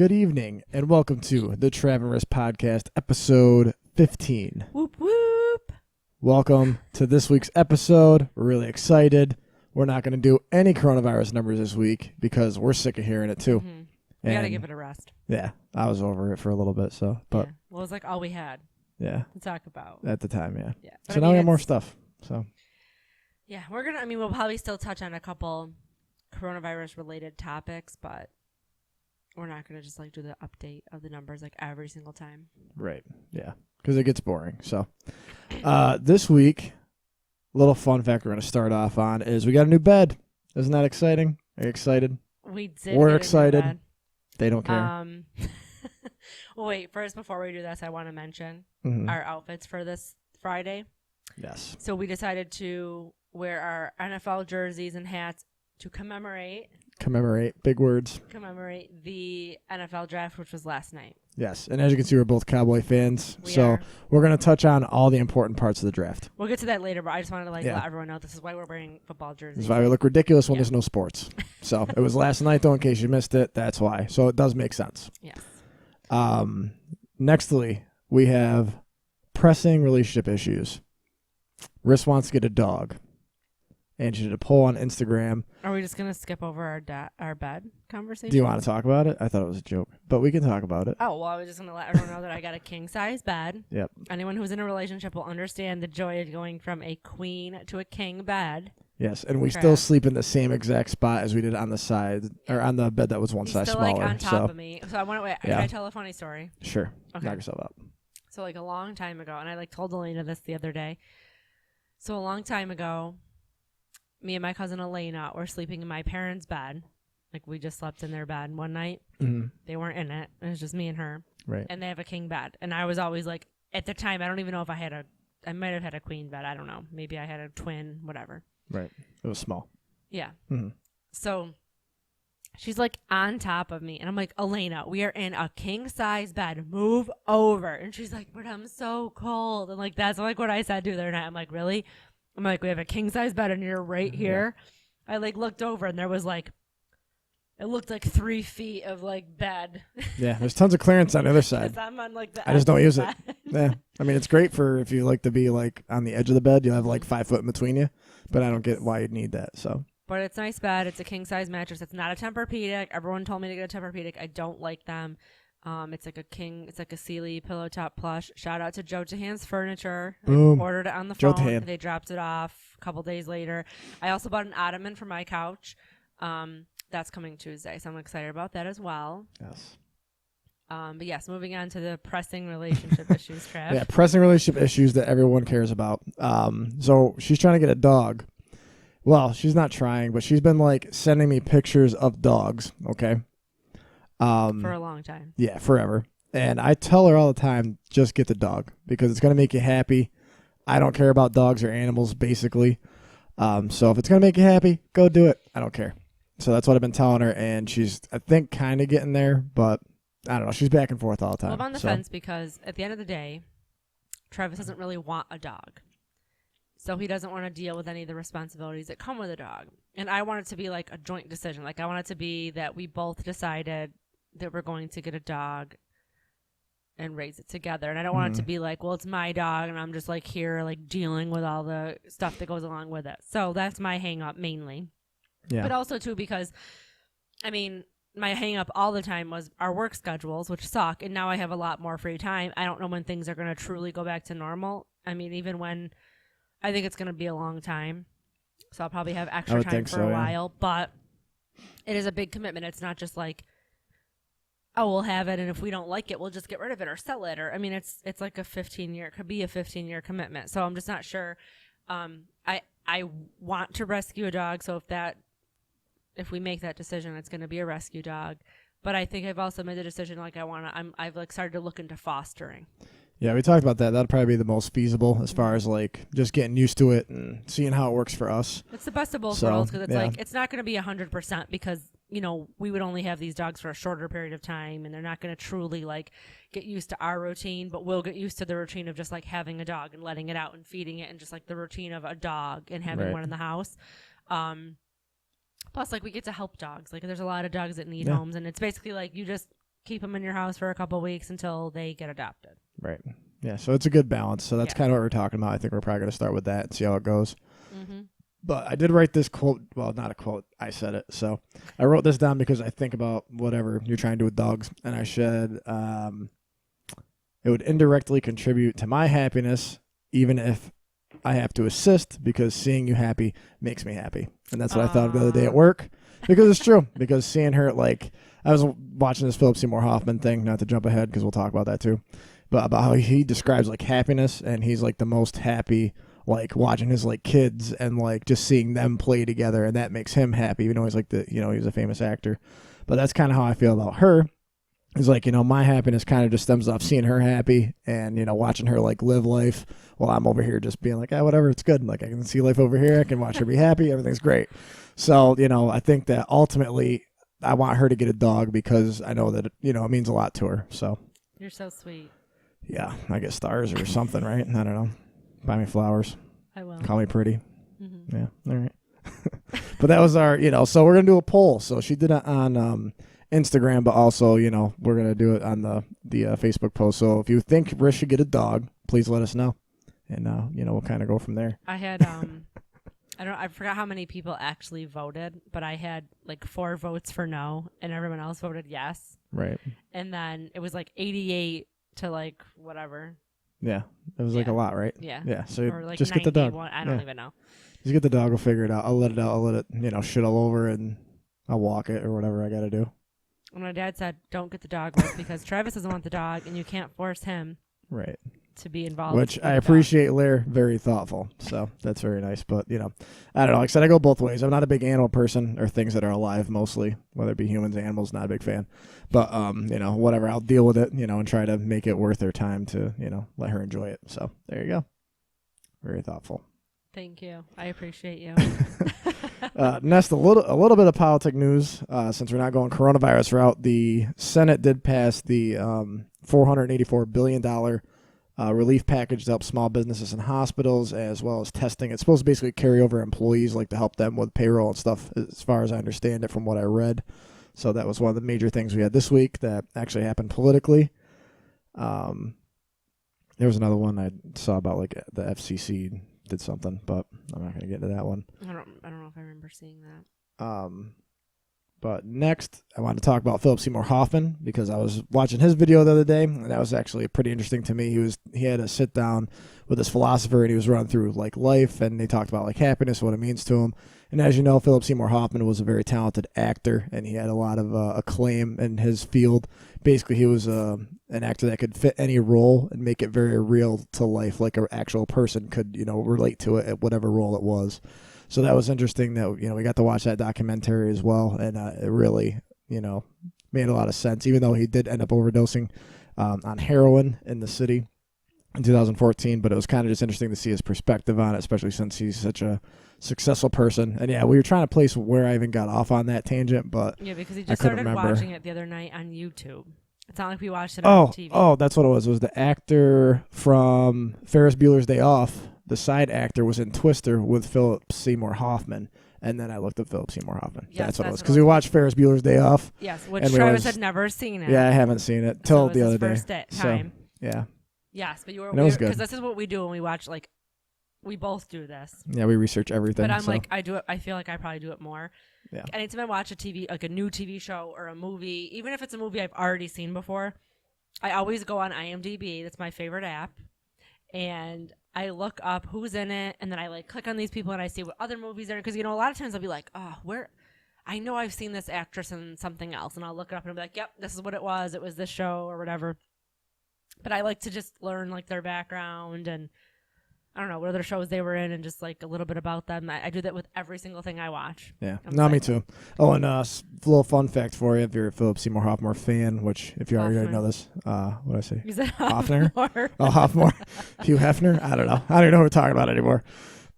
Good evening, and welcome to the Trav and Risk Podcast, episode 15. Whoop, whoop. Welcome to this week's episode. We're really excited. We're not going to do any coronavirus numbers this week because we're sick of hearing it, too. Mm-hmm. We got to give it a rest. Yeah, I was over it for a little bit, so. But yeah. Well, it was like all we had to talk about. At the time, yeah. But So now we have more stuff, so. Yeah, we'll probably still touch on a couple coronavirus-related topics, but we're not going to just, do the update of the numbers, every single time. Right, yeah, because it gets boring. So this week, a little fun fact we're going to start off on is we got a new bed. Isn't that exciting? Are you excited? We did. We're excited. They don't care. Well, wait, first, before we do this, I want to mention our outfits for this Friday. Yes. So we decided to wear our NFL jerseys and hats to commemorate, big words. Commemorate the NFL draft, which was last night. Yes, and as you can see, we're both Cowboy fans, We're going to touch on all the important parts of the draft. We'll get to that later, but I just wanted to let everyone know this is why we're wearing football jerseys. This is why we look ridiculous when there's no sports. So it was last night, though, in case you missed it. That's why. So it does make sense. Yes. Nextly, we have pressing relationship issues. Riss wants to get a dog. And she did a poll on Instagram. Are we just going to skip over our bed conversation? Do you want to talk about it? I thought it was a joke, but we can talk about it. Oh, well, I was just going to let everyone know that I got a king-size bed. Yep. Anyone who's in a relationship will understand the joy of going from a queen to a king bed. Yes, and we still sleep in the same exact spot as we did on the side, or on the bed that was one size still, smaller. on top of me. So I want to wait. Can I tell a funny story? Sure. Okay. Knock yourself up. So a long time ago, and I told Elena this the other day. So a long time ago, me and my cousin Elena were sleeping in my parents' bed. We just slept in their bed one night. Mm-hmm. They weren't in it. It was just me and her. Right. And they have a king bed. And I was always at the time, I don't even know if I might have had a queen bed. I don't know. Maybe I had a twin, whatever. Right. It was small. Yeah. Mm-hmm. So she's on top of me. And I'm like, Elena, we are in a king size bed. Move over. And she's like, but I'm so cold. And that's what I said to her the other night. I'm like, really? I'm like, we have a king size bed and you're right here. I looked over and there was it looked like 3 feet of bed. Yeah, there's tons of clearance on the other side. I'm on the I just don't use it. Yeah, I mean it's great for if you like to be on the edge of the bed. You'll have 5 foot in between you, but I don't get why you'd need that. So. But it's a nice bed. It's a king size mattress. It's not a Tempur-Pedic. Everyone told me to get a Tempur-Pedic. I don't like them. It's a Sealy pillow top plush. Shout out to Joe Tahans Furniture. Boom. I ordered it on the Joe phone. Tahan. They dropped it off a couple days later. I also bought an ottoman for my couch. That's coming Tuesday, so I'm excited about that as well. Yes. But yes, moving on to the pressing relationship issues, Trav. Yeah, pressing relationship issues that everyone cares about. So she's trying to get a dog. Well, she's not trying, but she's been sending me pictures of dogs. Okay. For a long time. Yeah, forever. And I tell her all the time, just get the dog because it's going to make you happy. I don't care about dogs or animals, basically. So if it's going to make you happy, go do it. I don't care. So that's what I've been telling her, and she's, I think, kind of getting there, but I don't know. She's back and forth all the time. Well, I'm on the fence because at the end of the day, Travis doesn't really want a dog. So he doesn't want to deal with any of the responsibilities that come with a dog. And I want it to be a joint decision. I want it to be that we both decided that we're going to get a dog and raise it together. And I don't want it to be well, it's my dog and I'm just here dealing with all the stuff that goes along with it. So that's my hang up mainly. Yeah. But also too because my hang up all the time was our work schedules, which suck, and now I have a lot more free time. I don't know when things are going to truly go back to normal. Even when I think it's going to be a long time. So I'll probably have extra time for a while, but it is a big commitment. It's not just we'll have it, and if we don't like it, we'll just get rid of it or sell it. Or it's a 15-year, it could be a 15-year commitment. So I'm just not sure. I want to rescue a dog. So if we make that decision, it's going to be a rescue dog. But I think I've also made the decision I've started to look into fostering. Yeah, we talked about that. That'd probably be the most feasible as far as just getting used to it and seeing how it works for us. It's the best of both worlds because it's it's not going to be 100% because we would only have these dogs for a shorter period of time and they're not going to truly get used to our routine, but we'll get used to the routine of just having a dog and letting it out and feeding it and just the routine of a dog and having one in the house. Plus we get to help dogs. There's a lot of dogs that need homes, and it's basically you just keep them in your house for a couple weeks until they get adopted. Right. Yeah, so it's a good balance. So that's Yeah. kind of what we're talking about. I think we're probably going to start with that and see how it goes. Mm-hmm. But I did write this quote. Well, not a quote. I said it. So I wrote this down because I think about whatever you're trying to do with dogs. And I said it would indirectly contribute to my happiness, even if I have to assist, because seeing you happy makes me happy. And that's what I thought of the other day at work. Because it's true. Because seeing her, like, I was watching this Philip Seymour Hoffman thing, not to jump ahead because we'll talk about that too, but about how he describes, like, happiness, and he's, like, the most happy, like, watching his, like, kids and, like, just seeing them play together, and that makes him happy, even though he's, like, he's a famous actor. But that's kind of how I feel about her. It's like, my happiness kind of just stems off seeing her happy and, watching her, like, live life while I'm over here just being like, whatever, it's good. Like, I can see life over here. I can watch her be happy. Everything's great. So, I think that ultimately I want her to get a dog because I know that, it means a lot to her. So. You're so sweet. Yeah, I get stars or something, right? I don't know. Buy me flowers. I will. Call me pretty. Mm-hmm. Yeah, all right. But that was our, so we're going to do a poll. So she did it on Instagram, but also, we're going to do it on the Facebook post. So if you think Rish should get a dog, please let us know. And, we'll kind of go from there. I had, I forgot how many people actually voted, but I had like 4 votes for no and everyone else voted yes. Right. And then it was like 88 to like whatever. Yeah. It was like a lot, right? Yeah. Yeah. So or like just get the dog. I don't even know. Just get the dog. We'll figure it out. I'll let it out. I'll let it, shit all over and I'll walk it or whatever I got to do. And my dad said, don't get the dog with because Travis doesn't want the dog and you can't force him. Right. To be involved. Which I appreciate, Lair. Very thoughtful. So that's very nice. But, I don't know. Like I said, I go both ways. I'm not a big animal person or things that are alive mostly, whether it be humans, animals, not a big fan. But, whatever. I'll deal with it, and try to make it worth their time to, let her enjoy it. So there you go. Very thoughtful. Thank you. I appreciate you. Next, a little bit of politic news. Since we're not going coronavirus route, the Senate did pass the $484 billion relief package to help small businesses and hospitals, as well as testing. It's supposed to basically carry over employees, like to help them with payroll and stuff, as far as I understand it from what I read. So that was one of the major things we had this week that actually happened politically. There was another one I saw about, like, the FCC did something, but I'm not going to get into that one. I don't know if I remember seeing that. But next, I want to talk about Philip Seymour Hoffman because I was watching his video the other day, and that was actually pretty interesting to me. He had a sit down with this philosopher, and he was running through, like, life, and they talked about, like, happiness, what it means to him. And as you know, Philip Seymour Hoffman was a very talented actor, and he had a lot of acclaim in his field. Basically, he was an actor that could fit any role and make it very real to life, like an actual person could, relate to it at whatever role it was. So that was interesting that, we got to watch that documentary as well. And it really, made a lot of sense, even though he did end up overdosing on heroin in the city in 2014. But it was kind of just interesting to see his perspective on it, especially since he's such a successful person. And yeah, we were trying to place where I even got off on that tangent, but yeah, because he just started watching it the other night on YouTube. It's not like we watched it on TV. Oh, that's what it was. It was the actor from Ferris Bueller's Day Off. The side actor was in Twister with Philip Seymour Hoffman. And then I looked up Philip Seymour Hoffman. Yes, that's what it was. Because we watched Ferris Bueller's Day Off. Yes, which Travis had never seen it. Yeah, I haven't seen it till the other day. First time. So, yeah. Yes, but you were. And it was good. Because this is what we do when we watch, like, we both do this. Yeah, we research everything. But I'm like, I do it. I feel like I probably do it more. Yeah. Anytime I watch a TV, like a new TV show or a movie, even if it's a movie I've already seen before, I always go on IMDb. That's my favorite app. And I look up who's in it, and then I, like, click on these people, and I see what other movies are in. Because, a lot of times I'll be like, oh, I know I've seen this actress in something else. And I'll look it up, and I'll be like, yep, this is what it was. It was this show or whatever. But I like to just learn, like, their background and, I don't know, what other shows they were in and just, like, a little bit about them. I do that with every single thing I watch. Yeah. No, me too. Oh, and a little fun fact for you, if you're a Philip Seymour Hoffman fan, which if you already know this, what did I say? You said Hoffner? Oh, Hoffman. Hugh Hefner? I don't know. I don't even know what we're talking about anymore.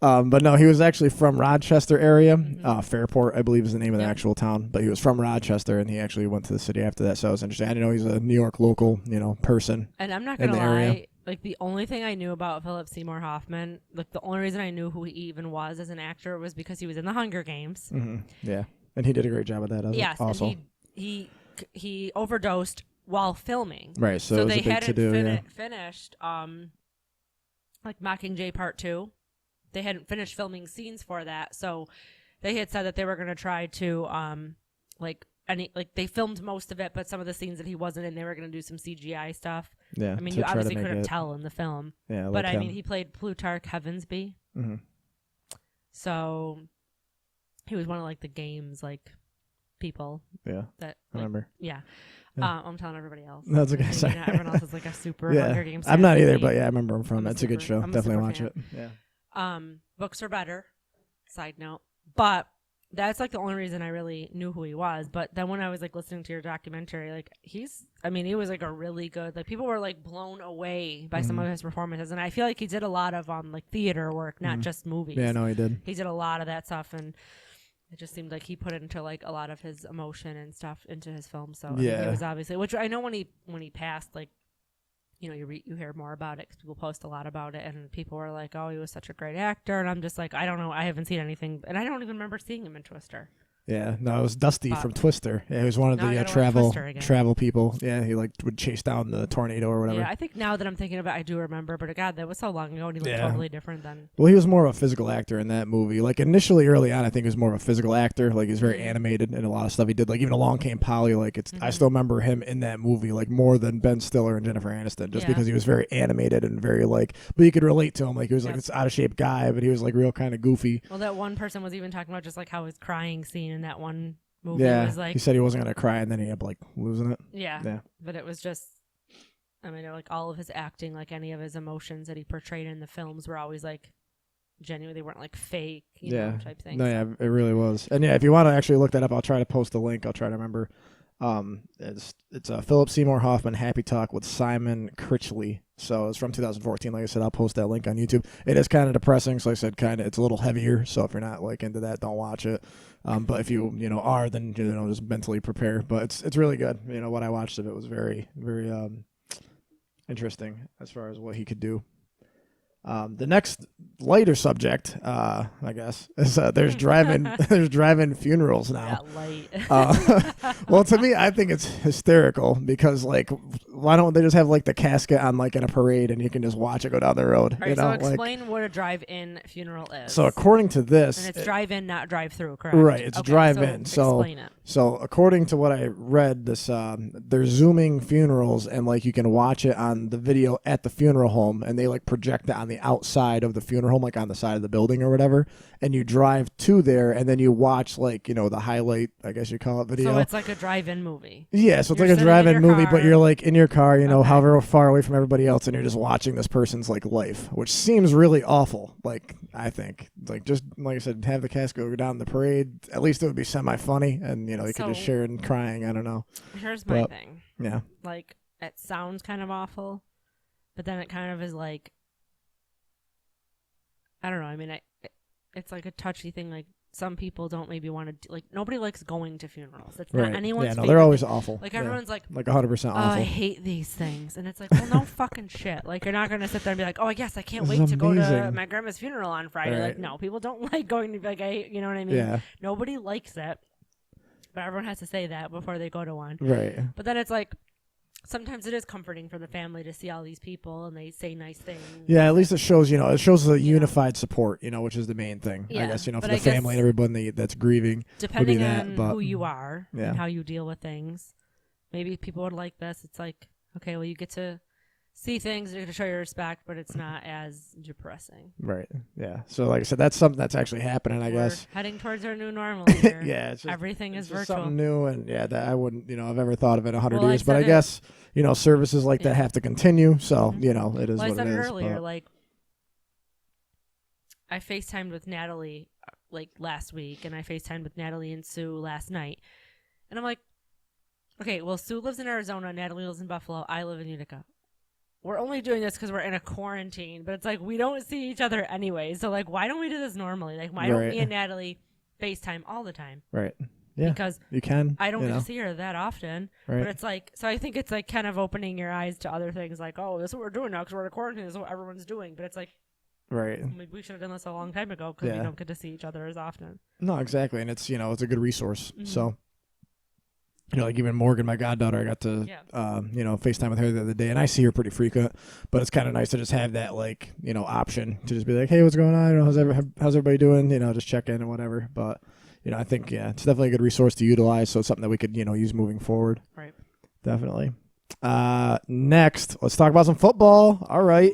But no, he was actually from Rochester area. Mm-hmm. Fairport, I believe, is the name of the actual town. But he was from Rochester, and he actually went to the city after that. So it was interesting. I didn't know he's a New York local, person. And I'm not going to lie. Area. Like, the only thing I knew about Philip Seymour Hoffman, like, the only reason I knew who he even was as an actor was because he was in the Hunger Games. Mm-hmm. Yeah. And he did a great job with that. Yes. Also. And he overdosed while filming. Right. So it was they a big hadn't to-do, finished like Mockingjay Part 2. They hadn't finished filming scenes for that, so they had said that they were going to try to they filmed most of it, but some of the scenes that he wasn't in, they were going to do some CGI stuff. Yeah. I mean, you obviously couldn't tell in the film. Yeah. But I mean, he played Plutarch Heavensby. Mm-hmm. So he was one of like the games people. Yeah. That I remember. Yeah. I'm telling everybody else. That's okay. Sorry. Not everyone else is like a super Hunger Games. I'm not either, fan. but yeah, I remember him from. That's a good show. Definitely watch it. Yeah. Books are better. Side note, but that's like the only reason I really knew who he was. But then when I was like listening to your documentary, like he was like a really good, like people were like blown away by some of his performances. And I feel like he did a lot of like theater work, not just movies. Yeah, no, he did. He did a lot of that stuff, and it just seemed like he put into like a lot of his emotion and stuff into his film. So I mean, it was obviously, which I know when he passed, like, you know, you hear more about it because people post a lot about it, and people were like, "Oh, he was such a great actor," and I'm just like, I don't know, I haven't seen anything, and I don't even remember seeing him in Twister. Yeah, no, it was Dusty from Twister. Yeah, he was one of the travel people. Yeah, he like would chase down the tornado or whatever. Yeah, I think now that I'm thinking about it, I do remember, but God, that was so long ago, and he looked totally different then. Well, he was more of a physical actor in that movie. Like initially, early on, I think he was more of a physical actor. Like he was very animated in a lot of stuff he did. Like even Along Came Polly. Like I still remember him in that movie like more than Ben Stiller and Jennifer Aniston, just because he was very animated and very like. But you could relate to him. Like he was like this out of shape guy, but he was like real kind of goofy. Well, that one person was even talking about just like how his crying scene in that one movie was like, he said he wasn't gonna cry, and then he ended up like losing it. Yeah. But it was just, I mean, like all of his acting, like any of his emotions that he portrayed in the films were always like genuine. They weren't like fake, you know, type thing. No, yeah, it really was. And yeah, if you want to actually look that up, I'll try to post a link. I'll try to remember. It's a Philip Seymour Hoffman Happy Talk with Simon Critchley. So it's from 2014. Like I said, I'll post that link on YouTube. It is kind of depressing, so I said it's a little heavier. So if you're not like into that, don't watch it. But if you are, then just mentally prepare. But it's really good. You know, what I watched of it was very, very interesting as far as what he could do. The next lighter subject, I guess, is there's drive-in funerals now. Light. Well, to me, I think it's hysterical because, like, why don't they just have like the casket on like in a parade and you can just watch it go down the road? Right, so explain what a drive-in funeral is. So according to this, and it's drive-in, not drive-through, correct? Right, it's drive-in. So explain it. So according to what I read, this they're zooming funerals and like you can watch it on the video at the funeral home, and they like project it on the outside of the funeral home, like on the side of the building or whatever, and you drive to there and then you watch like the highlight, I guess you call it, video. So it's like a drive-in movie. Yeah, so it's like a drive-in movie, but you're like in your car, however far away from everybody else, and you're just watching this person's like life, which seems really awful. Like I think, like just like I said, have the casket go down the parade. At least it would be semi-funny, and you could just share in crying. I don't know. Here's my thing. Yeah. Like it sounds kind of awful, but then it kind of is like, I don't know. I mean, it's like a touchy thing. Like some people don't maybe want to, like nobody likes going to funerals. It's not anyone's favorite. They're always awful. Like everyone's like 100% awful. I hate these things. And it's like, well, no fucking shit. Like you're not going to sit there and be like, oh, I guess I can't wait to go to my grandma's funeral on Friday. Right. Like, no, people don't like going to be like, you know what I mean? Yeah. Nobody likes it. But everyone has to say that before they go to one. Right. But then it's like, sometimes it is comforting for the family to see all these people and they say nice things. Yeah, at least it shows, it shows a unified support, which is the main thing. Yeah. I guess, for the family and everybody that's grieving. Depending on who you are and how you deal with things, maybe people would like this. It's like, okay, well, you get to see things, you get to show your respect, but it's not as depressing. Right. Yeah. So like I said, that's something that's actually happening, I guess. Heading towards our new normal here. Yeah. It's just, everything is virtual. Something new, and that I wouldn't, have ever thought of it 100 years. But I guess, services like that have to continue. So, it is what it is. I said earlier, like, I FaceTimed with Natalie like last week, and I FaceTimed with Natalie and Sue last night. And I'm like, okay, well, Sue lives in Arizona, Natalie lives in Buffalo, I live in Utica. We're only doing this because we're in a quarantine, but it's like we don't see each other anyway. So, like, why don't we do this normally? Like, why don't me and Natalie FaceTime all the time? Right. Yeah. Because you can. I don't get to see her that often. Right. But it's like, so I think it's like kind of opening your eyes to other things like, oh, this is what we're doing now because we're in a quarantine. This is what everyone's doing. But it's like, right. Maybe we should have done this a long time ago because we don't get to see each other as often. No, exactly. And it's, it's a good resource. Mm-hmm. So. like even Morgan, my goddaughter, I got to, FaceTime with her the other day, and I see her pretty frequent. But it's kind of nice to just have that, like, option to just be like, hey, what's going on? How's everybody doing? Just check in and whatever. But, I think, it's definitely a good resource to utilize. So it's something that we could, use moving forward. Right. Definitely. Next, let's talk about some football. All right.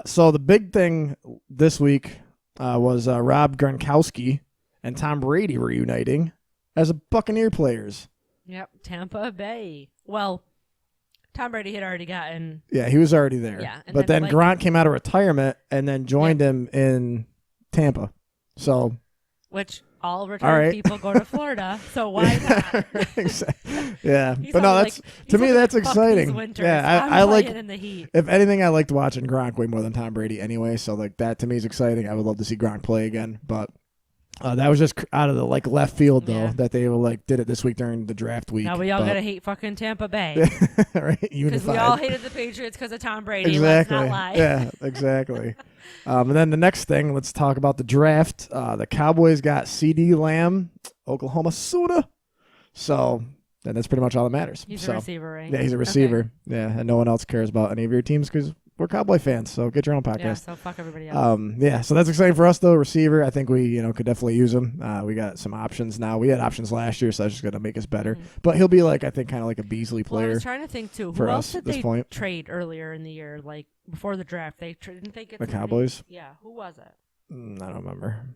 So the big thing this week was Rob Gronkowski and Tom Brady reuniting as Buccaneer players. Yep, Tampa Bay. Well, Tom Brady had already gotten... Yeah, he was already there. Yeah, but then Gronk came out of retirement and then joined him in Tampa. So... Which all retired people go to Florida, so why not? Yeah, but no, that's to me that's exciting. Yeah, I like in the heat. If anything, I liked watching Gronk way more than Tom Brady anyway. So like that to me is exciting. I would love to see Gronk play again, but that was just out of the left field though that they were did it this week during the draft week. Now we all gotta hate fucking Tampa Bay, right? Because we all hated the Patriots because of Tom Brady. Exactly. Let's not lie. Yeah, exactly. And then the next thing, let's talk about the draft. The Cowboys got CD Lamb, Oklahoma Soda. So that's pretty much all that matters. He's a receiver, right? Yeah, he's a receiver. Okay. Yeah, and no one else cares about any of your teams because we're Cowboy fans. So get your own podcast. Yeah, so fuck everybody else. Yeah, so that's exciting for us though. Receiver, I think we could definitely use him. We got some options now. We had options last year, so that's just gonna make us better. Mm-hmm. But he'll be I think kind of like a Beasley player. I was trying to think too. Who else did they trade earlier in the year? Before the draft, didn't they get the Cowboys? Yeah, who was it? I don't remember.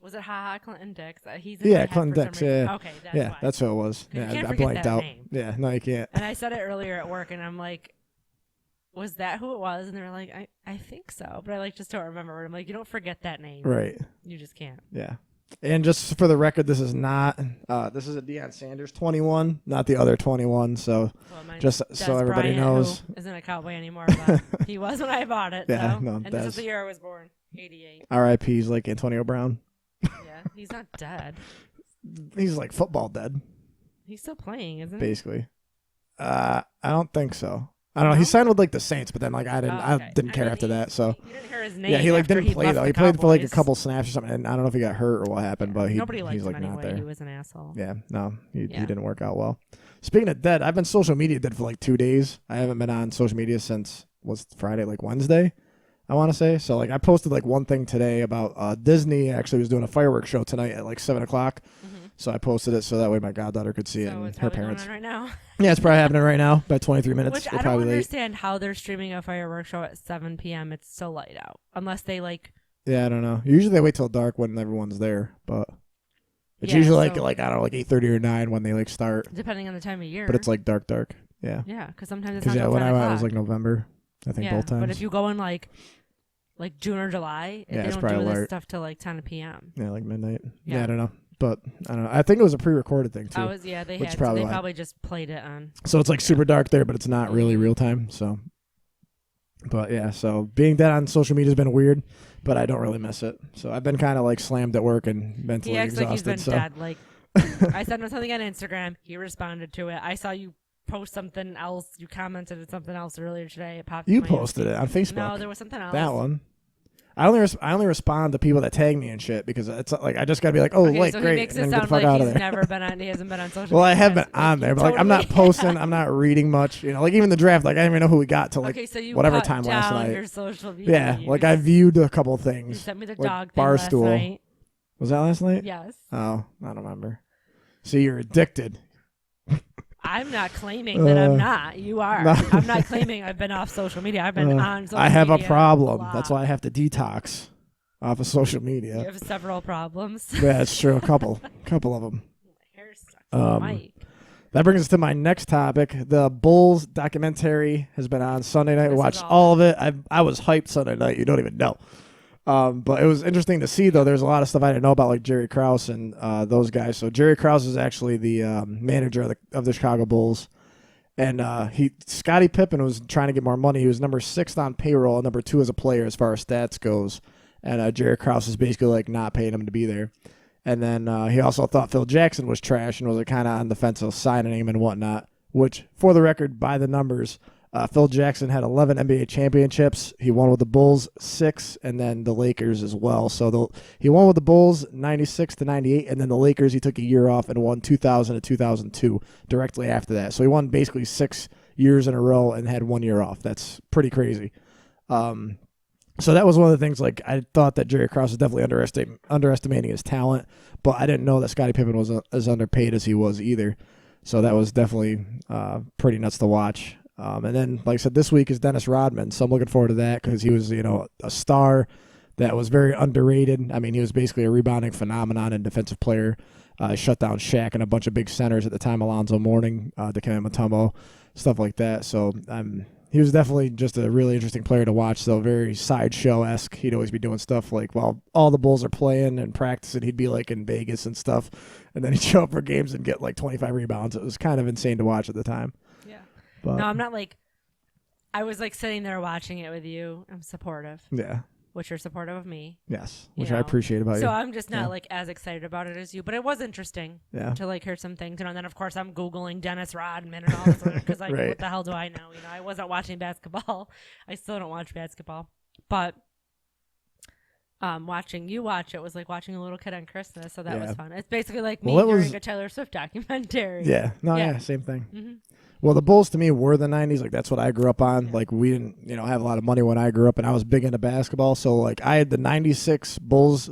Was it Clinton Dix? He's in Clinton Dix. Yeah. Okay, that's why. That's who it was. Yeah, I blanked out. Name. Yeah, no, you can't. And I said it earlier at work, and I'm like, was that who it was? And they were like, I think so, but I just don't remember. I'm like, you don't forget that name, right? You just can't. Yeah. And just for the record, this is not. This is a Deion Sanders 21, not the other 21. So just so everybody knows, who isn't a Cowboy anymore, but he was when I bought it. Yeah, so. no, and this is the year I was born, 88. R.I.P.'s like Antonio Brown. Yeah, he's not dead. He's football dead. He's still playing, isn't he? Basically, I don't think so. I don't know. He signed with the Saints, but then I didn't care after that. So you didn't hear his name. Yeah, he didn't play though. He played for a couple snaps or something, and I don't know if he got hurt or what happened, but nobody liked he's him anyway. not there. He was an asshole. Yeah, no, he didn't work out well. Speaking of dead, I've been social media dead for 2 days. I haven't been on social media since Friday, Wednesday, I want to say. So I posted one thing today about Disney actually was doing a fireworks show tonight at 7:00. Mm-hmm. So I posted it so that way my goddaughter could see it and her parents. Going on right now. Yeah, it's probably happening right now. About 23 minutes. Which I don't understand how they're streaming a fireworks show at 7 p.m. It's so light out. Unless they Yeah, I don't know. Usually they wait till dark when everyone's there, but it's usually I don't know, 8:30 or 9 when they start. Depending on the time of year. But it's dark. Yeah. Yeah, because sometimes it's not when I went, it was November. I think both times. But if you go in like June or July, they don't do this stuff till 10 p.m. Yeah, midnight. Yeah, I don't know. But I don't know. I think it was a pre-recorded thing too. They probably just played it on. So it's super dark there, but it's not really real time. So, but yeah, so being dead on social media has been weird, but I don't really miss it. So I've been kind of slammed at work and mentally exhausted. He's been dead. I sent him something on Instagram. He responded to it. I saw you post something else. You commented on something else earlier today. It popped. You posted it on Facebook. No, there was something else. That one. I only respond to people that tag me and shit because it's I just gotta be great. So he makes it sound like he's never been on. He hasn't been on social media. Well, I have been on there, but totally, I'm not posting. I'm not reading much. Even the draft. I didn't even know who we got till so you whatever time last night. Your social media I viewed a couple things. You sent me the dog thing Barstool. Last night. Was that last night? Yes. Oh, I don't remember. See, you're addicted. I'm not claiming that I'm not. You are. No. I'm not claiming I've been off social media. I've been on social media. I have a problem. That's why I have to detox off of social media. You have several problems. Yeah, it's true. A couple of them. My hair sucks. That brings us to my next topic. The Bulls documentary has been on Sunday night. We watched all of it. I was hyped Sunday night. You don't even know. But it was interesting to see, though. There's a lot of stuff I didn't know about, Jerry Krause and those guys. So Jerry Krause is actually the manager of the Chicago Bulls. And Scottie Pippen was trying to get more money. He was number 6 on payroll, number 2 as a player as far as stats goes. And Jerry Krause is basically not paying him to be there. And then he also thought Phil Jackson was trash and was kind of on the fence of signing him and whatnot, which, for the record, by the numbers, Phil Jackson had 11 NBA championships. He won with the Bulls 6, and then the Lakers as well. So he won with the Bulls 96 to 98, and then the Lakers he took a year off and won 2000 to 2002 directly after that. So he won basically 6 years in a row and had 1 year off. That's pretty crazy. So that was one of the things. Like I thought that Jerry Krause was definitely underestimating his talent, but I didn't know that Scottie Pippen was as underpaid as he was either. So that was definitely pretty nuts to watch. And then, like I said, this week is Dennis Rodman, so I'm looking forward to that because he was, a star that was very underrated. I mean, he was basically a rebounding phenomenon and defensive player. Shut down Shaq and a bunch of big centers at the time, Alonzo Mourning, Dikembe Mutombo, stuff like that. So he was definitely just a really interesting player to watch, so very sideshow-esque. He'd always be doing stuff like while all the Bulls are playing and practicing, he'd be like in Vegas and stuff, and then he'd show up for games and get like 25 rebounds. It was kind of insane to watch at the time. Yeah. But, no, I'm not like, I was like sitting there watching it with you. I'm supportive. Yeah. Which you're supportive of me. Yes, which I appreciate about you. So I'm just not like as excited about it as you, but it was interesting to like hear some things. And then of course I'm Googling Dennis Rodman and all this because like Right. what the hell do I know? I wasn't watching basketball. I still don't watch basketball, but watching you watch it was like watching a little kid on Christmas. So that was fun. It's basically like me during a Taylor Swift documentary. Yeah. No. Yeah. Same thing. Mm-hmm. Well, the Bulls to me were the 90s. Like, that's what I grew up on. Yeah. Like, we didn't, have a lot of money when I grew up, and I was big into basketball. So, like, I had the 96 Bulls,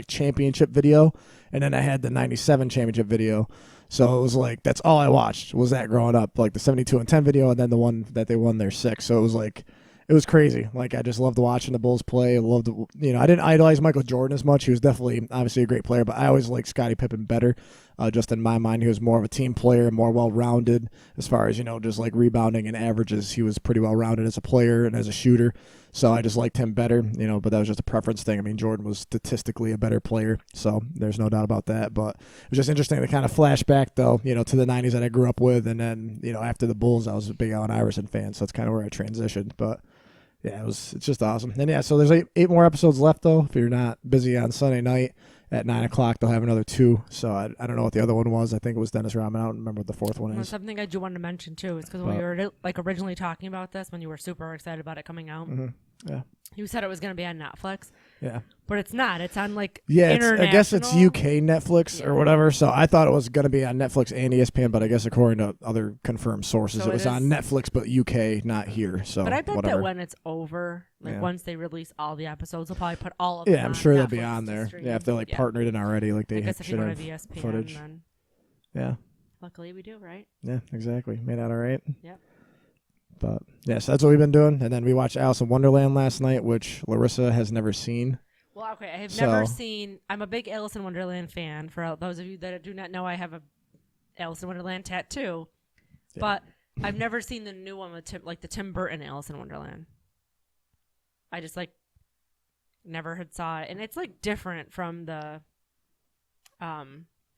championship video, and then I had the 97 championship video. So, it was like, that's all I watched was that growing up. Like, the 72 and 10 video, and then the one that they won their 6. So, it was like, it was crazy. Like, I just loved watching the Bulls play. I loved, I didn't idolize Michael Jordan as much. He was definitely, obviously, a great player, but I always liked Scottie Pippen better. Just in my mind, he was more of a team player, more well-rounded as far as, just like rebounding and averages. He was pretty well-rounded as a player and as a shooter. So I just liked him better, but that was just a preference thing. I mean, Jordan was statistically a better player, so there's no doubt about that. But it was just interesting to kind of flash back, though, to the 90s that I grew up with. And then, after the Bulls, I was a big Allen Iverson fan, so that's kind of where I transitioned. But yeah, it's just awesome. And yeah, so there's eight more episodes left, though. If you're not busy on Sunday night at 9 o'clock, they'll have another 2. So I don't know what the other one was. I think it was Dennis Rodman. I don't remember what the fourth one is. Something I do want to mention, too, is because when we were like originally talking about this, when you were super excited about it coming out, yeah, you said it was going to be on Netflix. Yeah. But it's not. It's on like I guess it's UK Netflix or whatever. So I thought it was going to be on Netflix and ESPN, but I guess according to other confirmed sources, it was on Netflix, but UK, not here. So, but I bet whatever. that when it's over, once they release all the episodes, they'll probably put all of them. Yeah, I'm sure Netflix they'll be on there. Yeah, if they're partnered in already, like they I guess if you should don't have ESPN, footage. Then yeah. Luckily, we do, right? Yeah, exactly. Made out all right. Yep. But yeah, so that's what we've been doing. And then we watched Alice in Wonderland last night, which Larissa has never seen. Well, okay, I have never seen. I'm a big Alice in Wonderland fan. For those of you that do not know, I have a Alice in Wonderland tattoo, but I've never seen the new one with the Tim Burton Alice in Wonderland. I just never had saw it, and it's different from the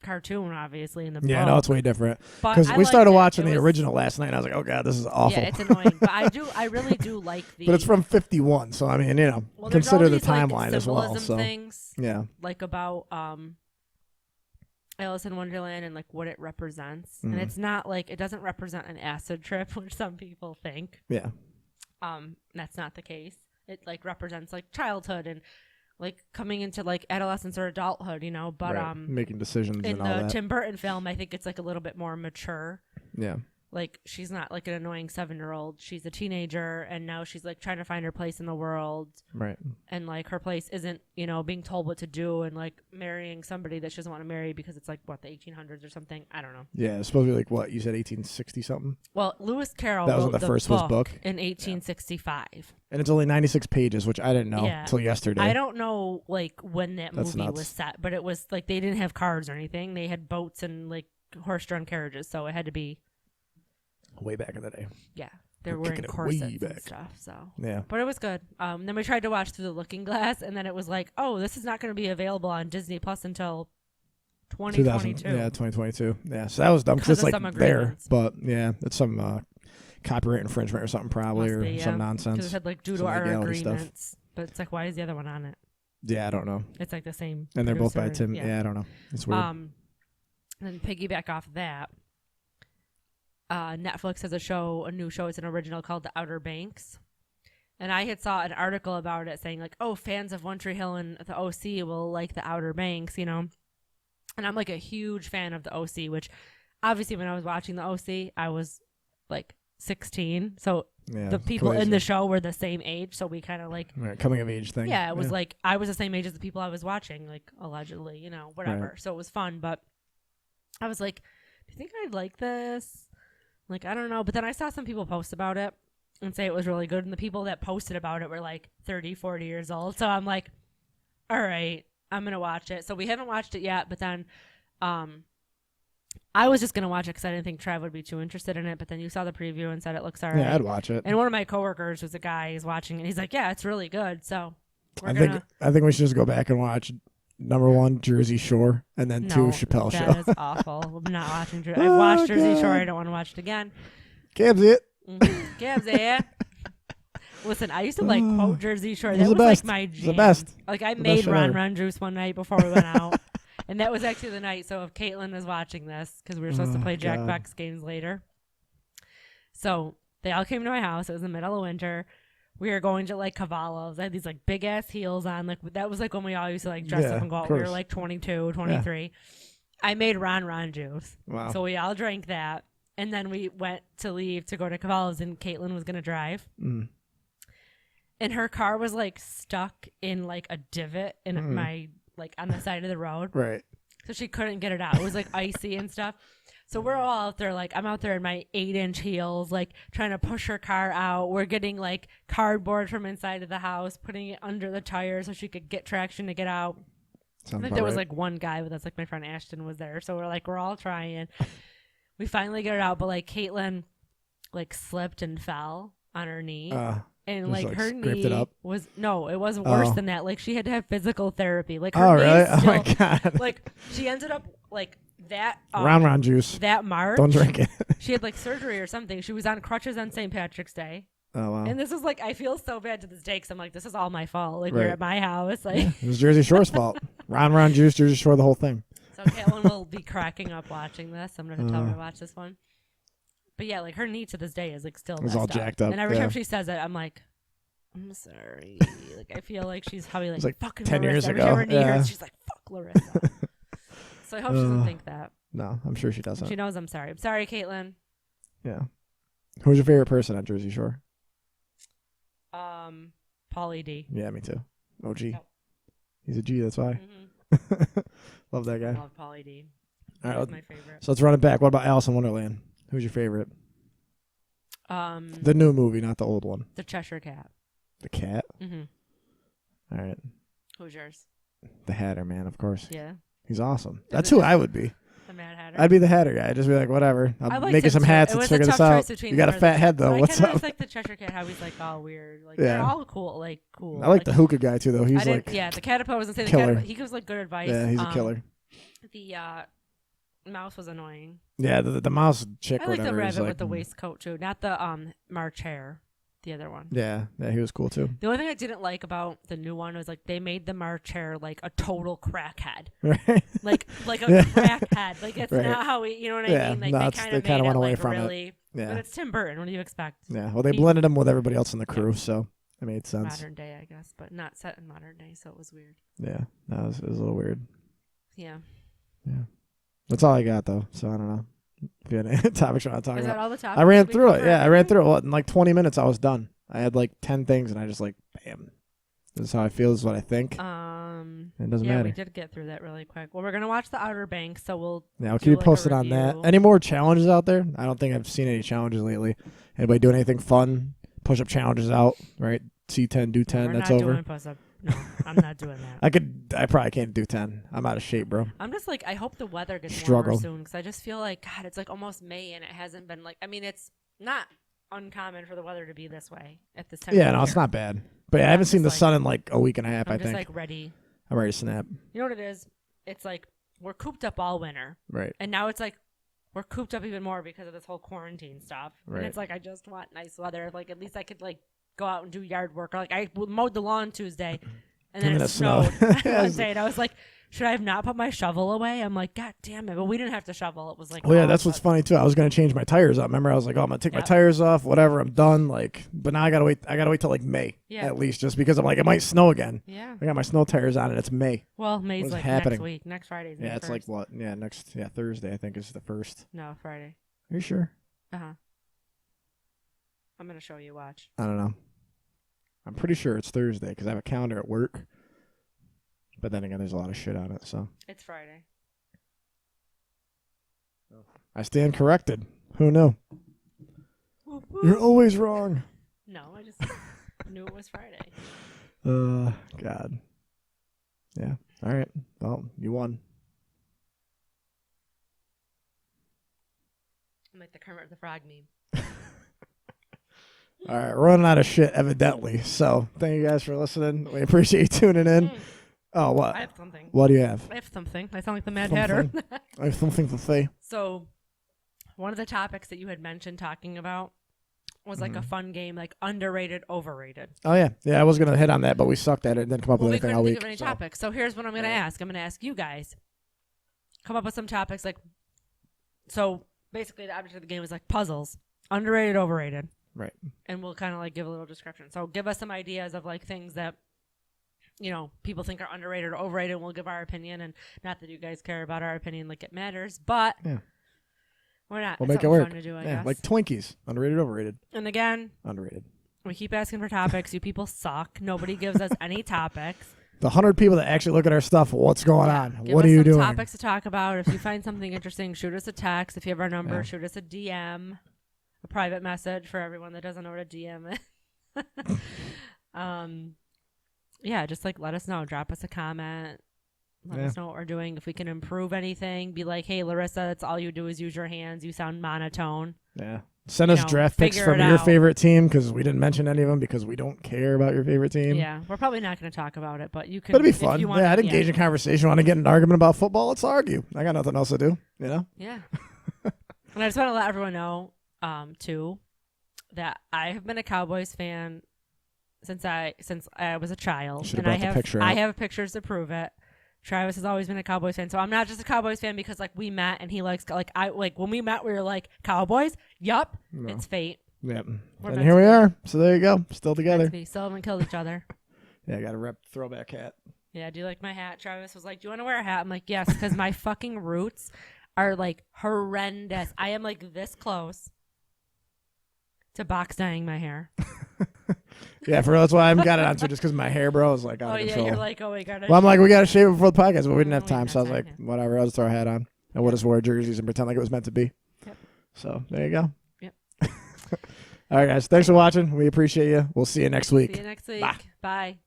cartoon, obviously, in the book. Yeah, no, it's way different. Because we started watching the original last night, and I was like, oh, God, this is awful. Yeah, it's annoying. But I really do like the... But it's from 51, so, I mean, consider the timeline as well. So things, yeah. About Alice in Wonderland and, what it represents. Mm. And it's not, it doesn't represent an acid trip, which some people think. Yeah. That's not the case. It, represents, childhood and... coming into adolescence or adulthood, but right. Making decisions in and all that. In the Tim Burton film, I think it's a little bit more mature. Yeah. She's not an annoying 7-year-old. She's a teenager, and now she's trying to find her place in the world. Right. And her place isn't being told what to do and marrying somebody that she doesn't want to marry because it's the 1800s or something. I don't know. Yeah, it's supposed to be what you said, 1860 something. Well, Lewis Carroll that was in the first book in 1865, and it's only 96 pages, which I didn't know until yesterday. I don't know when that movie was set, but it was they didn't have cars or anything. They had boats and horse-drawn carriages, so it had to be. Way back in the day. Yeah. They're wearing corsets and stuff. So yeah. But it was good. Then we tried to watch Through the Looking Glass, and then it was this is not going to be available on Disney Plus until 2022. Yeah, 2022. Yeah, so that was dumb because it's there. But yeah, it's some copyright infringement or something probably, some nonsense. Because it said due to our agreements. Stuff. But it's why is the other one on it? Yeah, I don't know. It's the same. And they're both by Tim. Yeah, I don't know. It's weird. And then piggyback off of that. Netflix has a new show. It's an original called The Outer Banks. And I had saw an article about it saying like, oh, fans of One Tree Hill and the OC will like The Outer Banks, you know. And I'm like a huge fan of the OC, which obviously when I was watching the OC, I was like 16. So the people in the show were the same age. So we kind of like coming of age thing. Yeah, it was like I was the same age as the people I was watching, like allegedly, you know, whatever. Right. So it was fun. But I was like, do you think I'd like this? Like, I don't know. But then I saw some people post about it and say it was really good. And the people that posted about it were like 30, 40 years old. So I'm like, all right, I'm going to watch it. So we haven't watched it yet. But then I was just going to watch it because I didn't think Trav would be too interested in it. But then you saw the preview and said it looks all right. Yeah, I'd watch it. And one of my coworkers was a guy who's watching it. He's like, yeah, it's really good. So I think we should just go back and watch number 1, Jersey Shore, and then 2, Chappelle Show. That is awful. I'm not watching Jersey. I've watched Jersey Shore. I don't want to watch it again. Gab's it. Gab's it. Listen, I used to like quote Jersey Shore. That was like my jam. The best. Like I made Ron Juice one night before we went out. And that was actually the night. So if Caitlin is watching this, because we were supposed to play Jack Buck's games later. So they all came to my house. It was the middle of winter. We were going to like Cavallo's. I had these like big ass heels on. Like that was like when we all used to like dress up and go out. We were like 22, 23. Yeah. I made Ron Juice. Wow. So we all drank that. And then we went to leave to go to Cavallo's and Caitlin was going to drive. Mm. And her car was like stuck in like a divot in my, like on the side of the road. Right. So she couldn't get it out. It was like icy and stuff. So we're all out there, like I'm out there in my 8-inch heels, like trying to push her car out. We're getting like cardboard from inside of the house, putting it under the tire so she could get traction to get out. I think there was like one guy with us, like my friend Ashton was there. So we're all trying. We finally get it out, but like Caitlin like slipped and fell on her knee. And like her knee it was it was worse than that. Like she had to have physical therapy. Like her knee still, oh my God. Like she ended up like that Ron Juice. That March. Don't drink it. She had like surgery or something. She was on crutches on St. Patrick's Day. Oh wow. And this is like I feel so bad to this day because I'm like this is all my fault. Like we're at my house. Like it was Jersey Shore's fault. Ron Juice, Jersey Shore, the whole thing. So Caitlin will be cracking up watching this. I'm gonna tell her to watch this one. But yeah, like her knee to this day is like still it's all jacked up. And every time she says it, I'm like, I'm sorry. Like I feel like she's probably like fucking 10 Larissa. years every ago. time her knee hurts, she's like, fuck Larissa. So I hope she doesn't think that. No, I'm sure she doesn't. She knows I'm sorry. I'm sorry, Caitlin. Yeah. Who's your favorite person on Jersey Shore? Pauly D. Yeah, me too. OG. Yep. He's a G, that's why. Mm-hmm. Love that guy. I love Pauly D. All right, my favorite. So let's run it back. What about Alice in Wonderland? Who's your favorite? The new movie, not the old one. The Cheshire Cat. The cat? Mm-hmm. All right. Who's yours? The Hatter, man, of course. Yeah. He's awesome. That's who I would be. The Mad Hatter. I'd be the Hatter guy. I'd just be like, whatever. I'll make you some hats. Let's figure this out. You got a fat head, though. What's up? I like the Cheshire Cat, how he's like all weird. Like they're all cool. Like cool. I like the hookah guy, too, though. He's like the Caterpillar wasn't saying killer. He gives like good advice. Yeah, he's a killer. The mouse was annoying. Yeah, the mouse chick. I like the rabbit with the waistcoat too, not the March Hare, the other one. Yeah, he was cool too. The only thing I didn't like about the new one was like they made the March Hare like a total crackhead, right? like a crackhead. Like it's not how we, you know what I mean? Like they kind of went away from really, it. Yeah, but it's Tim Burton. What do you expect? Yeah, well, they blended him with everybody else in the crew, so it made sense. Modern day, I guess, but not set in modern day, so it was weird. Yeah, it was a little weird. Yeah. Yeah. That's all I got, though, so I don't know. If you had any topics you want to talk about. Is that all the topics? I ran through it. Yeah, I ran through it. Well, in like 20 minutes, I was done. I had like 10 things, and I just like, bam. This is how I feel. This is what I think. It doesn't matter. Yeah, we did get through that really quick. Well, we're going to watch The Outer Banks, so we'll keep you posted on that. Any more challenges out there? I don't think I've seen any challenges lately. Anybody doing anything fun? Push-up challenges out, right? C10, do 10, that's over. We're not doing push-up. No, I'm not doing that. I probably can't do 10. I'm out of shape, bro. I'm just like, I hope the weather gets warmer soon because I just feel like, God, it's like almost May and it hasn't been like, I mean, it's not uncommon for the weather to be this way at this time. Yeah, no, it's not bad. But I haven't seen the sun in like a week and a half, I think. I'm just like ready. I'm ready to snap. You know what it is? It's like we're cooped up all winter. Right. And now it's like we're cooped up even more because of this whole quarantine stuff. Right. And it's like, I just want nice weather. Like at least I could like go out and do yard work. Or like I mowed the lawn Tuesday And then And it it snowed snowed. one day. And I was like, should I have not put my shovel away? I'm like, God damn it. But we didn't have to shovel. It was like, Well, yeah, that's what's funny too. I was gonna change my tires up. Remember, I was like, oh, I'm gonna take my tires off, whatever. I'm done. Like, but now I gotta wait. I gotta wait till like May at least, just because I'm like, it might snow again. Yeah. I got my snow tires on, and it's May. Well, May's like happening? next week. Next Friday's May Yeah, it's 1st. like what? Yeah, Thursday I think is the 1st. No, Friday. Are you sure? I'm gonna show you. Watch. I don't know. I'm pretty sure it's Thursday because I have a calendar at work. But then again, there's a lot of shit on it, so. It's Friday. I stand corrected. Who knew? You're always wrong. No, I just knew it was Friday. God. Yeah. All right. Well, you won. I'm like the Kermit the Frog meme. All right. Running out of shit, evidently. So thank you guys for listening. We appreciate you tuning in. Oh, what? I have something. What do you have? I have something. I sound like the Mad Hatter. I have something to say. So, one of the topics that you had mentioned talking about was like a fun game, like underrated, overrated. Oh, yeah. Yeah, I was going to hit on that, but we sucked at it and didn't come up with We anything couldn't all think week. of any topics. So, here's what I'm going to ask. I'm going to ask you guys. Come up with some topics like, so basically the object of the game is like puzzles. Underrated, overrated. Right. And we'll kind of like give a little description. So, give us some ideas of like things that, you know, people think are underrated or overrated, and we'll give our opinion. And not that you guys care about our opinion like it matters, but we're not. We'll it's make it work. Fun to do, I yeah, guess. like Twinkies. Underrated, overrated. And again, underrated. We keep asking for topics. You people suck. Nobody gives us any topics. The 100 people that actually look at our stuff, what's going on? Give What us are you some doing? topics to talk about. If you find something interesting, shoot us a text. If you have our number, shoot us a DM, a private message for everyone that doesn't know what a DM is. Yeah, just like let us know. Drop us a comment. Let us know what we're doing. If we can improve anything, be like, hey, Larissa, that's all you do is use your hands. You sound monotone. Yeah. Send us draft picks from your favorite team because we didn't mention any of them because we don't care about your favorite team. Yeah, we're probably not going to talk about it, but you can. But it'd be fun. You want, I'd engage in conversation. Want to get in an argument about football? Let's argue. I got nothing else to do, you know? Yeah. And I just want to let everyone know, too, that I have been a Cowboys fan since I was a child. Should've And brought the picture I out. have pictures to prove it. Travis has always been a Cowboys fan, so I'm not just a Cowboys fan because like we met and he likes when we met we were like Cowboys. Yup, it's fate. Yep. And here we are. So there you go, still together. We still haven't killed each other. Yeah, I got a rep throwback hat. Yeah, do you like my hat? Travis was like, "Do you want to wear a hat?" I'm like, "Yes," because my fucking roots are like horrendous. I am like this close to box dyeing my hair. Yeah, for real, that's why I haven't got it on to just because my hair, bro, is like out of control. Yeah, you're like, oh, we gotta. Well, I'm like, we gotta shave it before the podcast, but we didn't have time, didn't so I have was like, time, whatever, I'll just throw a hat on, and we'll just wear jerseys and pretend like it was meant to be. Yep. So there you go. Yep. All right, guys, thanks for watching. We appreciate you. We'll see you next week. See you next week. Bye. Bye.